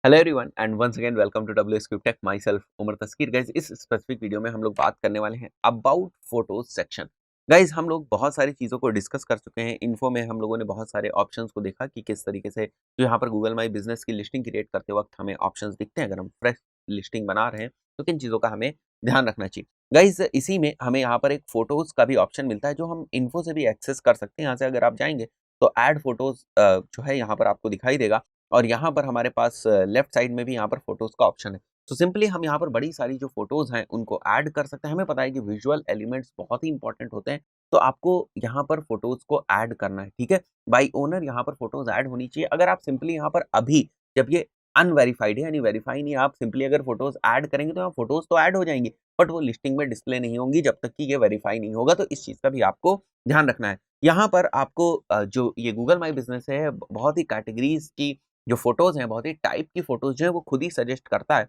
Hello everyone and once again welcome to W script tech myself Umar Taskeer. Guys इस specific video में हम लोग बात करने वाले हैं अबाउट फोटोज सेक्शन। गाइज हम लोग बहुत सारी चीज़ों को डिस्कस कर चुके हैं। इन्फो में हम लोगों ने बहुत सारे ऑप्शंस को देखा कि किस तरीके से जो यहाँ पर गूगल माई बिजनेस की लिस्टिंग क्रिएट करते वक्त हमें ऑप्शंस दिखते हैं। अगर हम फ्रेश लिस्टिंग बना रहे हैं तो किन चीज़ों का हमें ध्यान रखना चाहिए। गाइज इसी में हमें यहाँ पर एक फोटोज का भी ऑप्शन मिलता है जो हम इन्फो से भी एक्सेस कर सकते हैं। यहाँ से अगर आप जाएंगे तो ऐड फोटोज जो है यहाँ पर आपको दिखाई देगा और यहाँ पर हमारे पास लेफ्ट साइड में भी यहाँ पर फोटोज़ का ऑप्शन है। तो सिंपली हम यहाँ पर बड़ी सारी जो फोटोज़ हैं उनको ऐड कर सकते हैं। हमें पता है कि विजुअल एलिमेंट्स बहुत ही इंपॉर्टेंट होते हैं, तो आपको यहाँ पर फोटोज़ को ऐड करना है, ठीक है? बाय ओनर यहाँ पर फोटोज़ ऐड होनी चाहिए। अगर आप सिंपली यहाँ पर अभी जब ये अनवेरिफाइड है यानी वेरीफाई नहीं है, आप सिंपली अगर फोटोज़ ऐड करेंगे तो यहाँ फोटोज़ तो ऐड हो जाएँगी, बट वो लिस्टिंग में डिस्प्ले नहीं होंगी जब तक कि ये वेरीफाई नहीं होगा। तो इस चीज़ का भी आपको ध्यान रखना है। यहाँ पर आपको जो ये गूगल माई बिज़नेस है बहुत ही कैटेगरीज़ की जो फ़ोटोज़ हैं, बहुत ही टाइप की फ़ोटोज़ जो है वो खुद ही सजेस्ट करता है।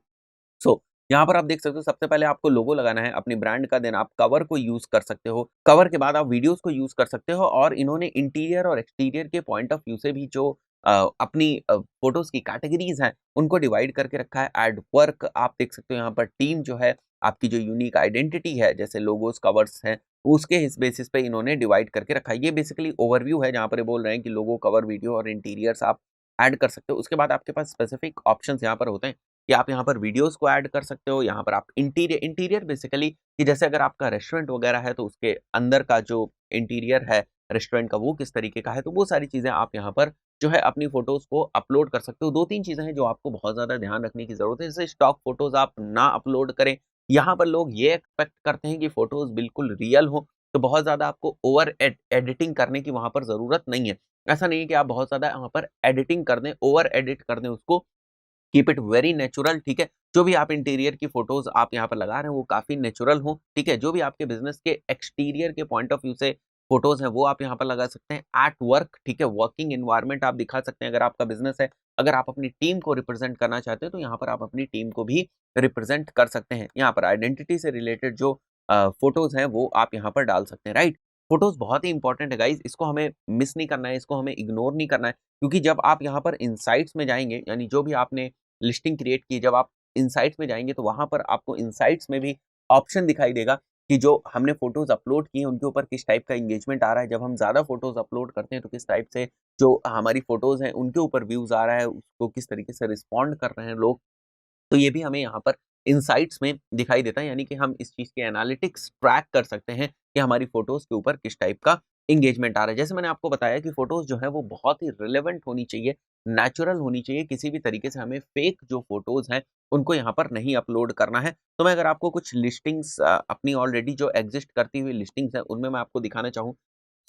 सो यहाँ पर आप देख सकते हो सबसे पहले आपको लोगो लगाना है अपनी ब्रांड का, देन आप कवर को यूज़ कर सकते हो। कवर के बाद आप वीडियोज़ को यूज़ कर सकते हो और इन्होंने इंटीरियर और एक्सटीरियर के पॉइंट ऑफ व्यू से भी जो अपनी फ़ोटोज़ की कैटेगरीज़ हैं, उनको डिवाइड करके रखा है। एड वर्क आप देख सकते हो यहाँ पर टीम जो है, आपकी जो यूनिक आइडेंटिटी है, जैसे लोगोज़, कवर्स हैं, उसके इस बेसिस पे इन्होंने डिवाइड करके रखा है। ये बेसिकली ओवरव्यू है जहाँ पर ये बोल रहे हैं कि लोगो, कवर, वीडियो और इंटीरियर्स आप ऐड कर सकते हो। उसके बाद आपके पास स्पेसिफिक ऑप्शंस यहाँ पर होते हैं कि आप यहाँ पर वीडियोस को ऐड कर सकते हो। यहाँ पर आप इंटीरियर बेसिकली कि जैसे अगर आपका रेस्टोरेंट वगैरह है तो उसके अंदर का जो इंटीरियर है रेस्टोरेंट का वो किस तरीके का है, तो वो सारी चीज़ें आप यहाँ पर जो है अपनी फ़ोटोज़ को अपलोड कर सकते हो। 2-3 चीज़ें हैं जो आपको बहुत ज़्यादा ध्यान रखने की ज़रूरत है। जैसे स्टॉक फ़ोटोज़ आप ना अपलोड करें। यहाँ पर लोग ये एक्सपेक्ट करते हैं कि फ़ोटोज़ बिल्कुल रियल हो, तो बहुत ज़्यादा आपको ओवर एडिटिंग करने की वहाँ पर ज़रूरत नहीं है। ऐसा नहीं है कि आप बहुत ज़्यादा यहाँ पर एडिटिंग कर दें, ओवर एडिट कर दें उसको, कीप इट वेरी नेचुरल, ठीक है? जो भी आप इंटीरियर की फ़ोटोज़ आप यहाँ पर लगा रहे हैं, वो काफ़ी नेचुरल हों, ठीक है? जो भी आपके बिज़नेस के एक्सटीरियर के पॉइंट ऑफ व्यू से फ़ोटोज़ हैं, वो आप यहाँ पर लगा सकते हैं। एट वर्क, ठीक है? वर्किंग एनवायरनमेंट आप दिखा सकते हैं अगर आपका बिज़नेस है। अगर आप अपनी टीम को रिप्रेज़ेंट करना चाहते हैं, तो यहाँ पर आप अपनी टीम को भी रिप्रेज़ेंट कर सकते हैं। यहाँ पर आइडेंटिटी से रिलेटेड जो फ़ोटोज़ हैं, वो आप यहाँ पर डाल सकते हैं, राइट? फ़ोटोज़ बहुत ही इंपॉर्टेंट है गाइज़, इसको हमें मिस नहीं करना है, इसको हमें इग्नोर नहीं करना है, क्योंकि जब आप यहाँ पर इनसाइट्स में जाएँगे, यानी जो भी आपने लिस्टिंग क्रिएट की, जब आप इनसाइट्स में जाएँगे तो वहाँ पर आपको इनसाइट्स में भी ऑप्शन दिखाई देगा कि जो हमने फ़ोटोज़ अपलोड की हैं उनके ऊपर किस टाइप का एंगेजमेंट आ रहा है। जब हम ज़्यादा फ़ोटोज़ अपलोड करते हैं तो किस टाइप से जो हमारी फ़ोटोज़ हैं उनके ऊपर व्यूज़ आ रहा है, उसको किस तरीके से रिस्पॉन्ड कर रहे हैं लोग। तो ये भी हमें यहाँ पर इनसाइट्स में दिखाई देता है, यानी कि हम इस चीज़ के एनालिटिक्स ट्रैक कर सकते हैं कि हमारी फ़ोटोज़ के ऊपर किस टाइप का एंगेजमेंट आ रहा है। जैसे मैंने आपको बताया कि फ़ोटोज़ जो है वो बहुत ही रिलेवेंट होनी चाहिए, नेचुरल होनी चाहिए, किसी भी तरीके से हमें फेक जो फ़ोटोज़ हैं उनको यहाँ पर नहीं अपलोड करना है। तो मैं अगर आपको कुछ लिस्टिंग्स अपनी ऑलरेडी जो एग्ज़िस्ट करती हुई लिस्टिंग्स हैं उनमें मैं आपको दिखाना चाहूँ,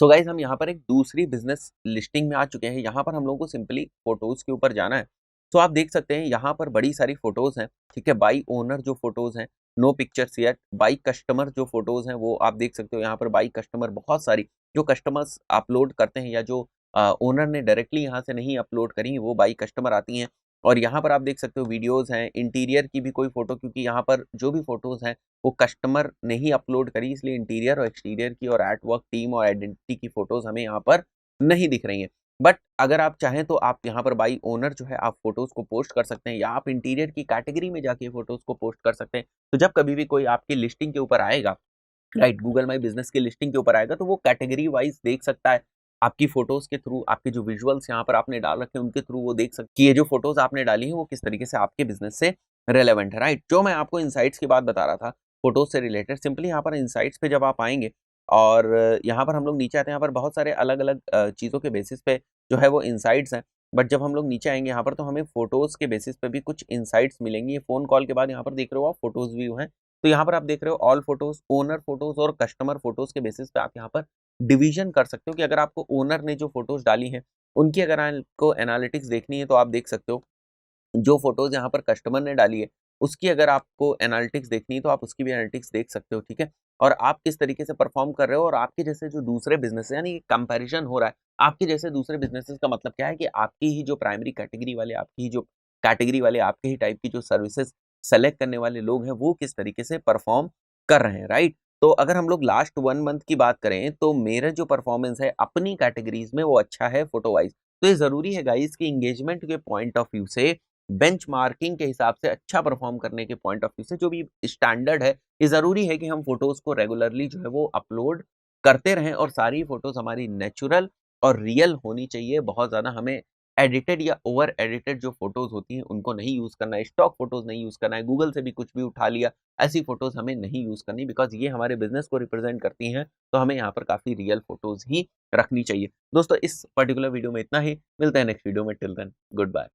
सो गाइज़ हम यहाँ पर एक दूसरी बिज़नेस लिस्टिंग में आ चुके हैं। यहाँ पर हम लोगों को सिंपली फ़ोटोज़ के ऊपर जाना है। तो आप देख सकते हैं यहाँ पर बड़ी सारी फ़ोटोज़ हैं, ठीक है? बाय ओनर जो फ़ोटोज़ हैं, no pictures yet. By customer जो फ़ोटोज़ हैं वो आप देख सकते हो यहाँ पर बाय कस्टमर बहुत सारी जो कस्टमर्स अपलोड करते हैं या जो ओनर ने डायरेक्टली यहाँ से नहीं अपलोड करी हैं, वो बाय कस्टमर आती हैं। और यहाँ पर आप देख सकते हो वीडियोज़ हैं, इंटीरियर की भी कोई फ़ोटो, क्योंकि यहाँ पर जो भी फ़ोटोज़ हैं वो कस्टमर ने ही अपलोड करी, इसलिए इंटीरियर और एक्सटीरियर की और आर्ट वर्क, टीम और आइडेंटिटी की फ़ोटोज़ हमें यहाँ पर नहीं दिख रही हैं। बट अगर आप चाहें तो आप यहाँ पर बाय ओनर जो है आप फ़ोटोज़ को पोस्ट कर सकते हैं या आप इंटीरियर की कैटेगरी में जाके फ़ोटोज़ को पोस्ट कर सकते हैं। तो जब कभी भी कोई आपकी लिस्टिंग के ऊपर आएगा, राइट, गूगल माई बिज़नेस की लिस्टिंग के ऊपर आएगा, तो वो कैटेगरी वाइज़ देख सकता है। आपकी फ़ोटोज़ के थ्रू, आपके जो विजुअल्स यहाँ पर आपने डाल रखे हैं उनके थ्रू वो देख सकता है कि ये जो फ़ोटोज़ आपने डाली हैं वो किस तरीके से आपके बिज़नेस से रिलेवेंट है, राइट? जो मैं आपको इनसाइट्स की बात बता रहा था, फ़ोटोज़ से रिलेटेड, सिंपली यहाँ पर इनसाइट्स पे जब आप आएँगे और यहाँ पर हम लोग नीचे आते हैं, यहाँ पर बहुत सारे अलग-अलग चीज़ों के बेसिस पे जो है वो इनसाइट्स हैं। बट जब हम लोग नीचे आएँगे यहाँ पर तो हमें फ़ोटोज़ के बेसिस पे भी कुछ इनसाइट्स मिलेंगी। ये फ़ोन कॉल के बाद यहाँ पर देख रहे हो आप फ़ोटोज़ व्यू हैं। तो यहाँ पर आप देख रहे हो ऑल फ़ोटोज़, ओनर फ़ोटोज़ और कस्टमर फ़ोटोज़ के बेसिस पे आप यहाँ पर डिवीज़न कर सकते हो कि अगर आपको ओनर ने जो फ़ोटोज़ डाली हैं, उनकी अगर आपको एनालिटिक्स देखनी है तो आप देख सकते हो। जो फ़ोटोज़ यहाँ पर कस्टमर ने डाली है, उसकी अगर आपको एनालिटिक्स देखनी है तो आप उसकी भी एनालिटिक्स देख सकते हो, ठीक है? और आप किस तरीके से परफ़ॉर्म कर रहे हो और आपके जैसे जो दूसरे बिज़नेस है, यानी कंपैरिज़न हो रहा है। आपके जैसे दूसरे बिज़नेसेस का मतलब क्या है कि आपकी ही जो प्राइमरी कैटेगरी वाले, आपकी ही जो कैटेगरी वाले, आपके ही टाइप की जो सर्विसेज़ सेलेक्ट करने वाले लोग हैं, वो किस तरीके से परफ़ॉर्म कर रहे हैं, राइट? तो अगर हम लोग लास्ट 1 मंथ की बात करें, तो मेरा जो परफ़ॉर्मेंस है अपनी कैटेगरीज़ में वो अच्छा है फ़ोटो वाइज़। तो ये ज़रूरी है गाइज़ कि एंगेजमेंट के पॉइंट ऑफ व्यू से बेंचमार्किंग के हिसाब से अच्छा परफॉर्म करने के पॉइंट ऑफ व्यू से जो भी स्टैंडर्ड है, ये ज़रूरी है कि हम फोटोज़ को रेगुलरली जो है वो अपलोड करते रहें और सारी फोटोज़ हमारी नेचुरल और रियल होनी चाहिए। बहुत ज़्यादा हमें एडिटेड या ओवर एडिटेड जो फोटोज़ होती हैं उनको नहीं यूज़ करना है, स्टॉक फोटोज़ नहीं यूज़ करना है, गूगल से भी कुछ भी उठा लिया, ऐसी फोटोज़ हमें नहीं यूज़ करनी, बिकॉज़ ये हमारे बिज़नेस को रिप्रेजेंट करती हैं, तो हमें यहाँ पर काफ़ी रियल फोटोज़ ही रखनी चाहिए। दोस्तों इस पर्टिकुलर वीडियो में इतना ही, मिलते हैं नेक्स्ट वीडियो में, टिल देन गुड बाय।